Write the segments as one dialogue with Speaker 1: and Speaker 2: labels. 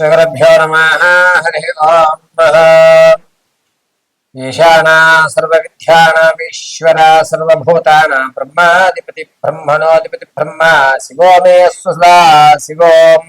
Speaker 1: శ్రీగురుభ్యో నమః. హరి ఓం. ఈశానా సర్వవిద్యానామీశ్వర సర్వభూతానాం బ్రహ్మాధిపతి బ్రహ్మణోధిపతి బ్రహ్మ శివో మే స్వదా శివోం.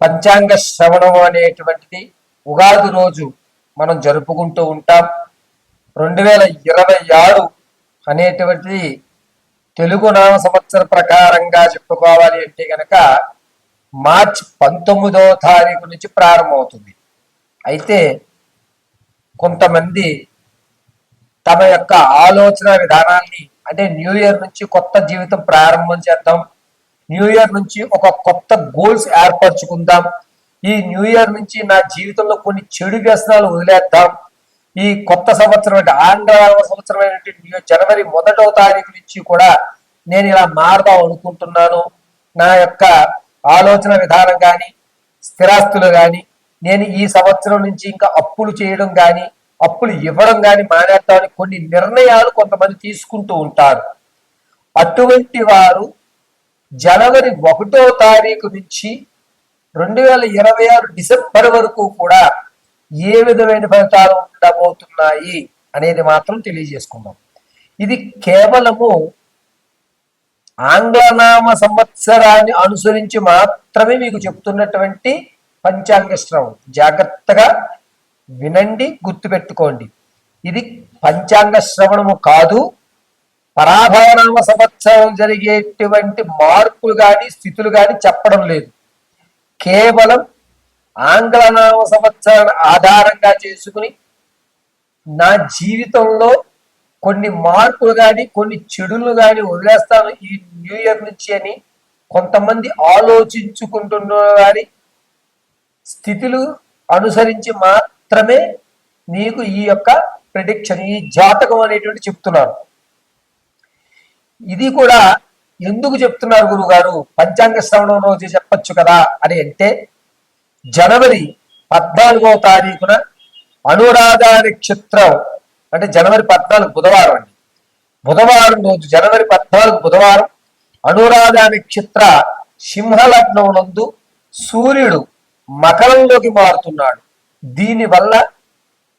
Speaker 1: పంచాంగ శ్రవణం అనేటువంటిది ఉగాది రోజు మనం జరుపుకుంటూ ఉంటాం. 2026 అనేటువంటిది తెలుగు నామ సంవత్సర ప్రకారంగా చెప్పుకోవాలి అంటే కనుక మార్చి 19వ తారీఖు నుంచి ప్రారంభమవుతుంది. అయితే కొంతమంది తమ యొక్క ఆలోచన విధానాన్ని అంటే న్యూ ఇయర్ నుంచి కొత్త జీవితం ప్రారంభం చేద్దాం, న్యూ ఇయర్ నుంచి ఒక కొత్త గోల్స్ ఏర్పరచుకుందాం, ఈ న్యూ ఇయర్ నుంచి నా జీవితంలో కొన్ని చెడు వ్యసనాలు వదిలేద్దాం, ఈ కొత్త సంవత్సరం అంటే ఆంగ్ల సంవత్సరమైనటువంటి జనవరి 1వ తారీఖు నుంచి కూడా నేను ఇలా మారదాం అనుకుంటున్నాను, నా యొక్క ఆలోచన విధానం కానీ స్థిరాస్తులు కానీ నేను ఈ సంవత్సరం నుంచి ఇంకా అప్పులు చేయడం కానీ అప్పులు ఇవ్వడం కానీ మానేద్దామని కొన్ని నిర్ణయాలు కొంతమంది తీసుకుంటూ ఉంటారు. అటువంటి వారు జనవరి 1వ తారీఖు నుంచి 2026 డిసెంబర్ వరకు కూడా ఏ విధమైన ఫలితాలు ఉండబోతున్నాయి అనేది మాత్రం తెలియజేసుకుందాం. ఇది కేవలము ఆంగ్లనామ సంవత్సరాన్ని అనుసరించి మాత్రమే మీకు చెప్తున్నటువంటి పంచాంగ శ్రవణం. జాగ్రత్తగా వినండి, గుర్తుపెట్టుకోండి. ఇది పంచాంగ శ్రవణము కాదు. పరాభవనామ సంవత్సరం జరిగేటువంటి మార్పులు కానీ స్థితులు కానీ చెప్పడం లేదు. కేవలం ఆంగ్లనామ సంవత్సరాన్ని ఆధారంగా చేసుకుని నా జీవితంలో కొన్ని మార్పులు కానీ కొన్ని చెడులు కానీ వదిలేస్తాను ఈ న్యూ ఇయర్ నుంచి అని కొంతమంది ఆలోచించుకుంటున్న వారి స్థితులు అనుసరించి మాత్రమే నీకు ఈ యొక్క ప్రెడిక్షన్, ఈ జాతకం అనేటువంటి చెప్తున్నారు. ఇది కూడా ఎందుకు చెప్తున్నారు గురుగారు, పంచాంగ శ్రవణం రోజు చెప్పచ్చు కదా అని అంటే, జనవరి 14వ తారీఖున అనురాధ నక్షత్రం అంటే జనవరి 14 బుధవారం అండి. బుధవారం రోజు జనవరి 14 బుధవారం అనురాధ నక్షత్ర సింహలగ్నం నందు సూర్యుడు మకరంలోకి మారుతున్నాడు. దీనివల్ల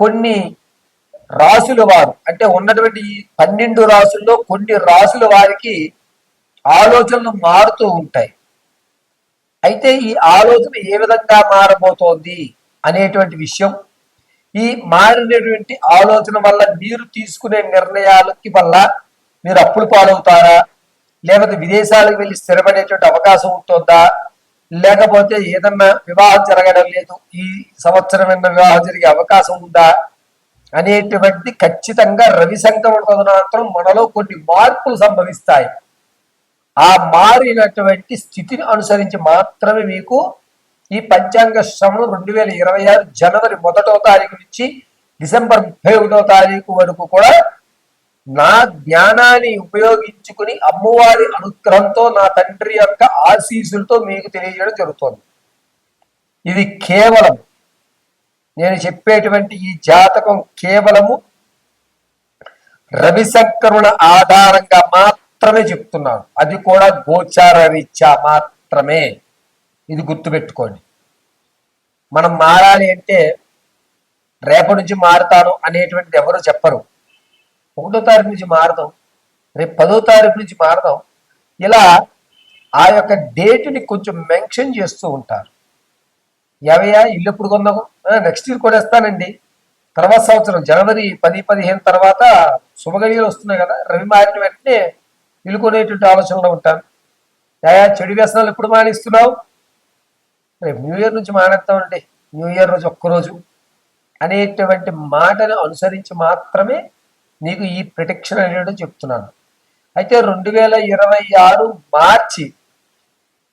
Speaker 1: కొన్ని రాసుల వారు అంటే ఉన్నటువంటి 12 రాసుల్లో కొన్ని రాసుల వారికి ఆలోచనలు మారుతూ ఉంటాయి. అయితే ఈ ఆలోచన ఏ విధంగా మారబోతోంది అనేటువంటి విషయం, ఈ మారినటువంటి ఆలోచన వల్ల మీరు తీసుకునే నిర్ణయాలకి వల్ల మీరు అప్పులు పాలవుతారా, లేకపోతే విదేశాలకు వెళ్ళి స్థిరపడేటువంటి అవకాశం ఉంటుందా, లేకపోతే ఏదన్నా వివాహం జరగడం లేదు ఈ సంవత్సరం వివాహం జరిగే అవకాశం ఉందా అనేటువంటి ఖచ్చితంగా రవి సంక్రమణ తదనంతరం మనలో కొన్ని మార్పులు సంభవిస్తాయి. ఆ మారినటువంటి స్థితిని అనుసరించి మాత్రమే మీకు ఈ పంచాంగ శ్రవణం 2026 జనవరి 1వ తారీఖు నుంచి డిసెంబర్ 31వ తారీఖు వరకు కూడా నా జ్ఞానాన్ని ఉపయోగించుకుని అమ్మవారి అనుగ్రహంతో నా తండ్రి యొక్క ఆశీస్సులతో మీకు తెలియజేయడం జరుగుతుంది. ఇది కేవలం నేను చెప్పేటువంటి ఈ జాతకం కేవలము రవి సంక్రమణ ఆధారంగా మాత్రమే చెప్తున్నాను. అది కూడా గోచార రీత్యా మాత్రమే. ఇది గుర్తుపెట్టుకోండి. మనం మారాలి అంటే రేపటి నుంచి మారుతాను అనేటువంటిది ఎవరు చెప్పరు. 1వ తారీఖు నుంచి మారదాం, రేపు 10వ తారీఖు నుంచి మారదాం, ఇలా ఆ యొక్క డేట్ని కొంచెం మెన్షన్ చేస్తూ ఉంటారు. ఏవయ్యా ఇల్లు ఎప్పుడు కొందాము, నెక్స్ట్ ఇయర్ కూడా ఇస్తానండి, తర్వాత సంవత్సరం జనవరి 10-15 తర్వాత శుభగడియలు వస్తున్నాయి కదా, రవి మారిన వెంటనే ఇల్లు కొనేటువంటి ఆలోచనలో ఉంటాను. ఏయా చెడు వ్యసనాలు ఎప్పుడు మానేస్తున్నావు, రేపు న్యూ ఇయర్ నుంచి మానేస్తామండి, న్యూ ఇయర్ రోజు ఒక్కరోజు అనేటువంటి మాటను అనుసరించి మాత్రమే నీకు ఈ ప్రిడిక్షన్ అనేది చెప్తున్నాను. అయితే 2026 మార్చి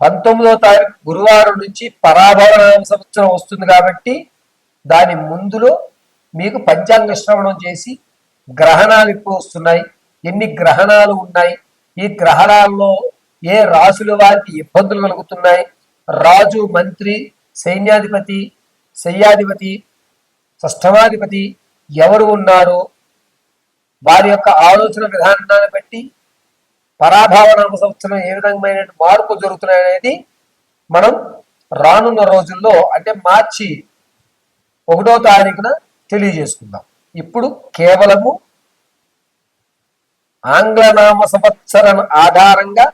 Speaker 1: 19వ తారీఖు గురువారం నుంచి పరాభవ సంవత్సరం వస్తుంది కాబట్టి దాని ముందులో మీకు పంచాంగ శ్రవణం చేసి గ్రహణాలు ఎక్కువ వస్తున్నాయి, ఎన్ని గ్రహణాలు ఉన్నాయి, ఈ గ్రహణాల్లో ఏ రాసుల వారికి ఇబ్బందులు కలుగుతున్నాయి, రాజు మంత్రి సైన్యాధిపతి శయ్యాధిపతి షష్ఠమాధిపతి ఎవరు ఉన్నారు, వారి యొక్క ఆలోచన విధానాన్ని బట్టి పరాభవ నామ సంవత్సరం ఏ విధమైన మార్పు జరుగుతున్నాయి అనేది మనం రానున్న రోజుల్లో అంటే మార్చి 1వ తారీఖున తెలియజేసుకుందాం. ఇప్పుడు కేవలము ఆంగ్లనామ సంవత్సరం ఆధారంగా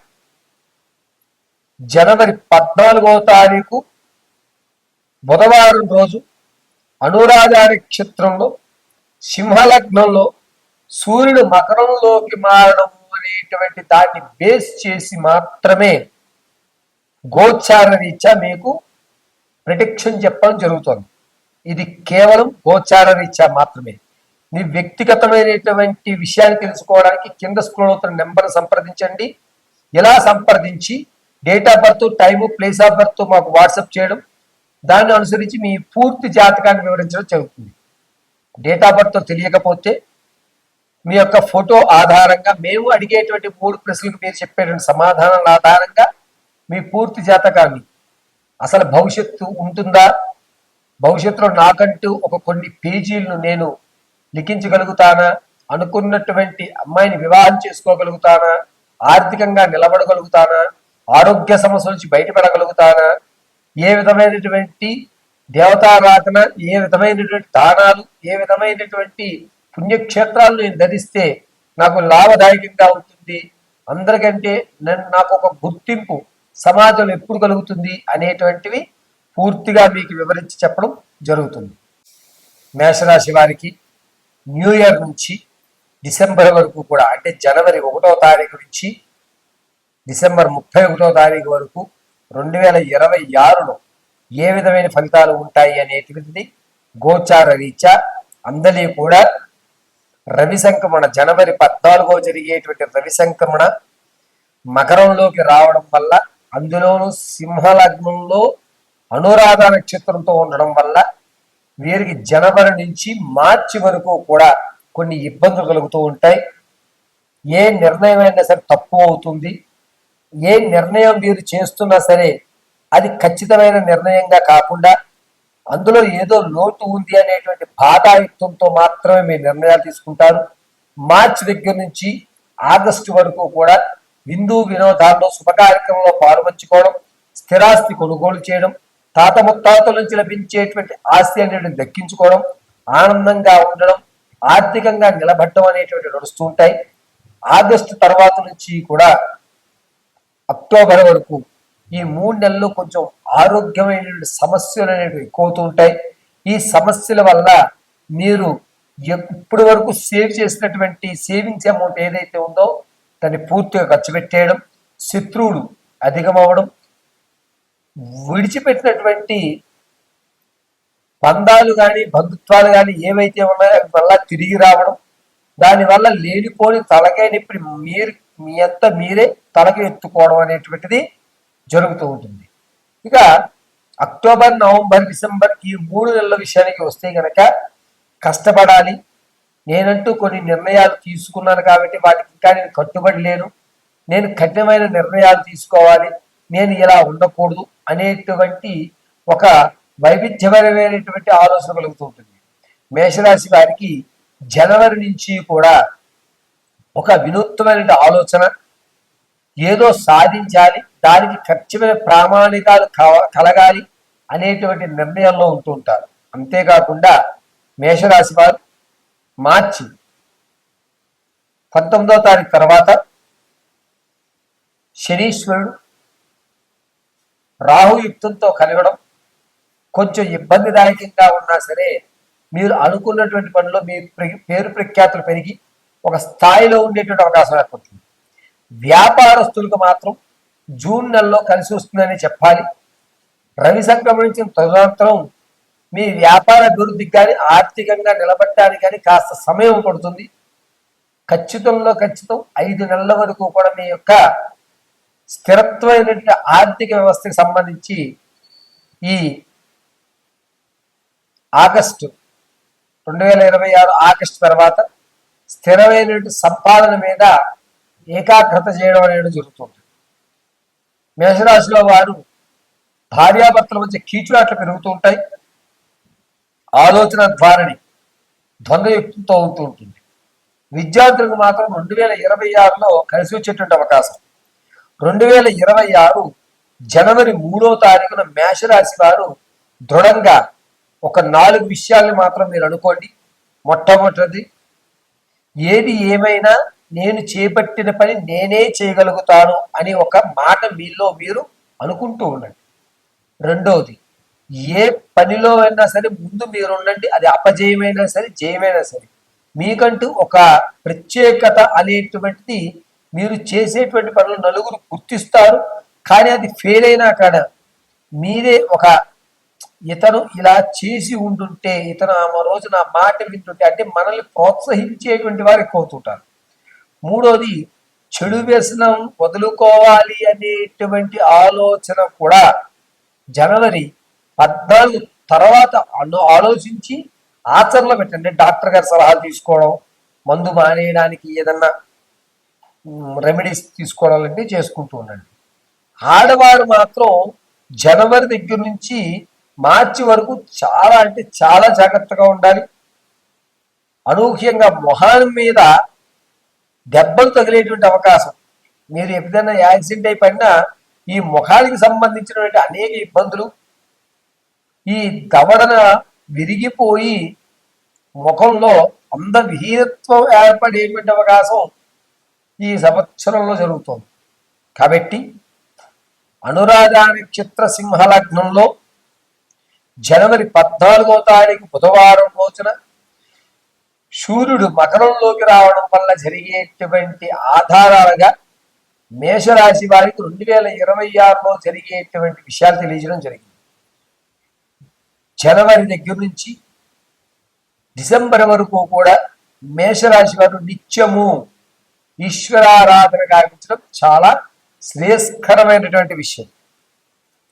Speaker 1: జనవరి 14వ తారీఖు బుధవారం రోజు అనురాధ నక్షత్రంలో సింహలగ్నంలో సూర్యుడు మకరంలోకి మారడం అనేటువంటి దాన్ని బేస్ చేసి మాత్రమే గోచార రీత్యా మీకు ప్రిడిక్షన్ చెప్పడం జరుగుతుంది. ఇది కేవలం గోచార రీత్యా మాత్రమే. మీ వ్యక్తిగతమైనటువంటి విషయాన్ని తెలుసుకోవడానికి కింద స్క్రోల్ అవుతున్న నెంబర్ సంప్రదించండి. ఇలా సంప్రదించి date of birth, time, place of birth మాకు వాట్సాప్ చేయడం, దాన్ని అనుసరించి మీ పూర్తి జాతకాన్ని వివరించడం జరుగుతుంది. డేట్ ఆఫ్ బర్త్ తెలియకపోతే మీ యొక్క ఫోటో ఆధారంగా మేము అడిగేటువంటి 3 ప్రశ్నలకు మీరు చెప్పేటువంటి సమాధానాల ఆధారంగా మీ పూర్తి జాతకాన్ని, అసలు భవిష్యత్తు ఉంటుందా, భవిష్యత్తులో నాకంటూ కొన్ని పేజీలను నేను లిఖించగలుగుతానా, అనుకున్నటువంటి అమ్మాయిని వివాహం చేసుకోగలుగుతానా, ఆర్థికంగా నిలబడగలుగుతానా, ఆరోగ్య సమస్యల నుంచి బయటపడగలుగుతానా, ఏ విధమైనటువంటి దేవతారాధన, ఏ విధమైనటువంటి దానాలు, ఏ విధమైనటువంటి పుణ్యక్షేత్రాలు నేను ధరిస్తే నాకు లాభదాయకంగా ఉంటుంది, అందరికంటే నాకు ఒక గుర్తింపు సమాజంలో ఎప్పుడు కలుగుతుంది అనేటువంటివి పూర్తిగా మీకు వివరించి చెప్పడం జరుగుతుంది. మేషరాశి వారికి న్యూ ఇయర్ నుంచి డిసెంబర్ వరకు కూడా, అంటే జనవరి 1వ తారీఖు నుంచి డిసెంబర్ 31వ తారీఖు వరకు 2026లో ఏ విధమైన ఫలితాలు ఉంటాయి అనేటువంటిది గోచార రీత్యా అందరి కూడా రవి సంక్రమణ జనవరి 14వ జరిగేటువంటి రవి సంక్రమణ మకరంలోకి రావడం వల్ల, అందులోనూ సింహలగ్నంలో అనురాధ నక్షత్రంతో ఉండడం వల్ల వీరికి జనవరి నుంచి మార్చి వరకు కూడా కొన్ని ఇబ్బందులు కలుగుతూ ఉంటాయి. ఏ నిర్ణయం అయినా సరే తప్పు అవుతుంది. ఏ నిర్ణయం మీరు చేస్తున్నా సరే అది ఖచ్చితమైన నిర్ణయంగా కాకుండా అందులో ఏదో లోటు ఉంది అనేటువంటి బాధాయుక్తంతో మాత్రమే మీరు నిర్ణయాలు తీసుకుంటారు. మార్చి దగ్గర నుంచి ఆగస్టు వరకు కూడా విందు వినోదాల్లో శుభ కార్యక్రమంలో పాల్పంచుకోవడం, స్థిరాస్తి కొనుగోలు చేయడం, తాత ముత్తాతల నుంచి లభించేటువంటి ఆస్తి అనేది దక్కించుకోవడం, ఆనందంగా ఉండడం, ఆర్థికంగా నిలబడడం అనేటువంటి నడుస్తూ ఉంటాయి. ఆగస్టు తర్వాత నుంచి కూడా అక్టోబర్ వరకు ఈ 3 నెలల్లో కొంచెం ఆరోగ్యమైనటువంటి సమస్యలు అనేవి ఎక్కువ అవుతూ ఉంటాయి. ఈ సమస్యల వల్ల మీరు ఇప్పటి వరకు సేవ్ చేసినటువంటి సేవింగ్స్ అమౌంట్ ఏదైతే ఉందో దాన్ని పూర్తిగా ఖర్చు పెట్టేయడం, శత్రువులు అధికమవడం, విడిచిపెట్టినటువంటి బంధాలు కానీ బంధుత్వాలు కానీ ఏవైతే ఉన్నాయో అవి మళ్ళా తిరిగి రావడం, దానివల్ల లేనిపోని తలకాయ నొప్పి మీ అంతా మీరే తలకి ఎత్తుకోవడం అనేటువంటిది జరుగుతూ ఉంటుంది. ఇక అక్టోబర్, నవంబర్, డిసెంబర్ ఈ 3 నెలల విషయానికి వస్తే గనక కష్టపడాలి. నేనంటూ కొన్ని నిర్ణయాలు తీసుకున్నాను కాబట్టి వాటికి ఇంకా నేను కట్టుబడి లేను, నేను కఠినమైన నిర్ణయాలు తీసుకోవాలి, నేను ఇలా ఉండకూడదు అనేటువంటి ఒక వైవిధ్యపరమైనటువంటి ఆలోచన కలుగుతూ ఉంటుంది. మేషరాశి వారికి జనవరి నుంచి కూడా ఒక వినూత్నమైన ఆలోచన, ఏదో సాధించాలి, దానికి ఖచ్చితమైన ప్రామాణికాలు కలగాలి అనేటువంటి నిర్ణయంలో ఉంటూ ఉంటారు. అంతేకాకుండా మేషరాశి వారు మార్చి 19వ తారీఖు తర్వాత శనీశ్వరుడు రాహుయుక్తంతో కలగడం కొంచెం ఇబ్బందిదాయకంగా ఉన్నా సరే మీరు అనుకున్నటువంటి పనిలో మీ పేరు ప్రఖ్యాతులు పెరిగి ఒక స్థాయిలో ఉండేటువంటి అవకాశం ఏర్పడుతుంది. వ్యాపారస్తులకు మాత్రం జూన్ నెలలో కలిసి వస్తుందని చెప్పాలి. రవి సంక్రమించిన తదనంతరం మీ వ్యాపార అభివృద్ధికి కానీ ఆర్థికంగా నిలబడటానికి కానీ కాస్త సమయం పడుతుంది. ఖచ్చితం 5 నెలల వరకు కూడా మీ యొక్క స్థిరత్వమైనటువంటి ఆర్థిక వ్యవస్థకి సంబంధించి ఈ ఆగస్టు 2026 ఆగస్టు తర్వాత స్థిరమైనటువంటి సంపాదన మీద ఏకాగ్రత చేయడం అనేది జరుగుతుంది. మేషరాశిలో వారు భార్యాభర్తల మధ్య కీచులాట్లు పెరుగుతూ ఉంటాయి. ఆలోచన ధోరణి ద్వంద్వయుక్తంతో అవుతూ ఉంటుంది. విద్యార్థులకు మాత్రం 2026లో కలిసి వచ్చేటువంటి అవకాశం. 2026 జనవరి 3వ తారీఖున మేషరాశి వారు దృఢంగా ఒక 4 విషయాల్ని మాత్రం మీరు అనుకోండి. మొట్టమొదటిది, ఏది ఏమైనా నేను చేపట్టిన పని నేనే చేయగలుగుతాను అని ఒక మాట మీలో మీరు అనుకుంటూ ఉండండి. రెండవది, ఏ పనిలో అయినా సరే ముందు మీరు ఉండండి. అది అపజయమైనా సరే జయమైనా సరే మీకంటూ ఒక ప్రత్యేకత అనేటువంటిది మీరు చేసేటువంటి పనులు నలుగురు గుర్తిస్తారు. కానీ అది ఫెయిల్ అయినా కాడ మీరే ఒక ఇతను ఇలా చేసి ఉంటుంటే, ఇతను ఆ రోజు నా మాట వింటుంటే అంటే మనల్ని ప్రోత్సహించేటువంటి వారు ఎక్కువ అవుతుంటారు. మూడోది, చెడు వ్యసనం వదులుకోవాలి అనేటువంటి ఆలోచన కూడా జనవరి 14 తర్వాత ఆలోచించి ఆచరణలో పెట్టండి. డాక్టర్ గారి సలహాలు తీసుకోవడం, మందు మానేయడానికి ఏదన్నా రెమెడీస్ తీసుకోవడం లాంటివి చేసుకుంటూ ఉండండి. ఆడవారు మాత్రం జనవరి దగ్గర నుంచి మార్చి వరకు చాలా అంటే చాలా జాగ్రత్తగా ఉండాలి. అనూహ్యంగా మొహాన్ మీద దెబ్బలు తగిలేటువంటి అవకాశం, మీరు ఎప్పుడైనా యాక్సిడెంట్ అయిపోయినా ఈ ముఖానికి సంబంధించినటువంటి అనేక ఇబ్బందులు, ఈ దవడన విరిగిపోయి ముఖంలో అందవిహీనత్వం ఏర్పడేటువంటి అవకాశం ఈ సంవత్సరంలో జరుగుతుంది. కాబట్టి అనురాధ నక్షత్ర సింహ లగ్నంలో జనవరి 14వ తారీఖు బుధవారం రోజున సూర్యుడు మకరంలోకి రావడం వల్ల జరిగేటువంటి ఆధారాలుగా మేషరాశి వారికి 2026లో జరిగేటువంటి విషయాలు తెలియజేయడం జరిగింది. జనవరి దగ్గర నుంచి డిసెంబర్ వరకు కూడా మేషరాశి వారు నిత్యము ఈశ్వరారాధన గావించడం చాలా శ్రేయస్కరమైనటువంటి విషయం.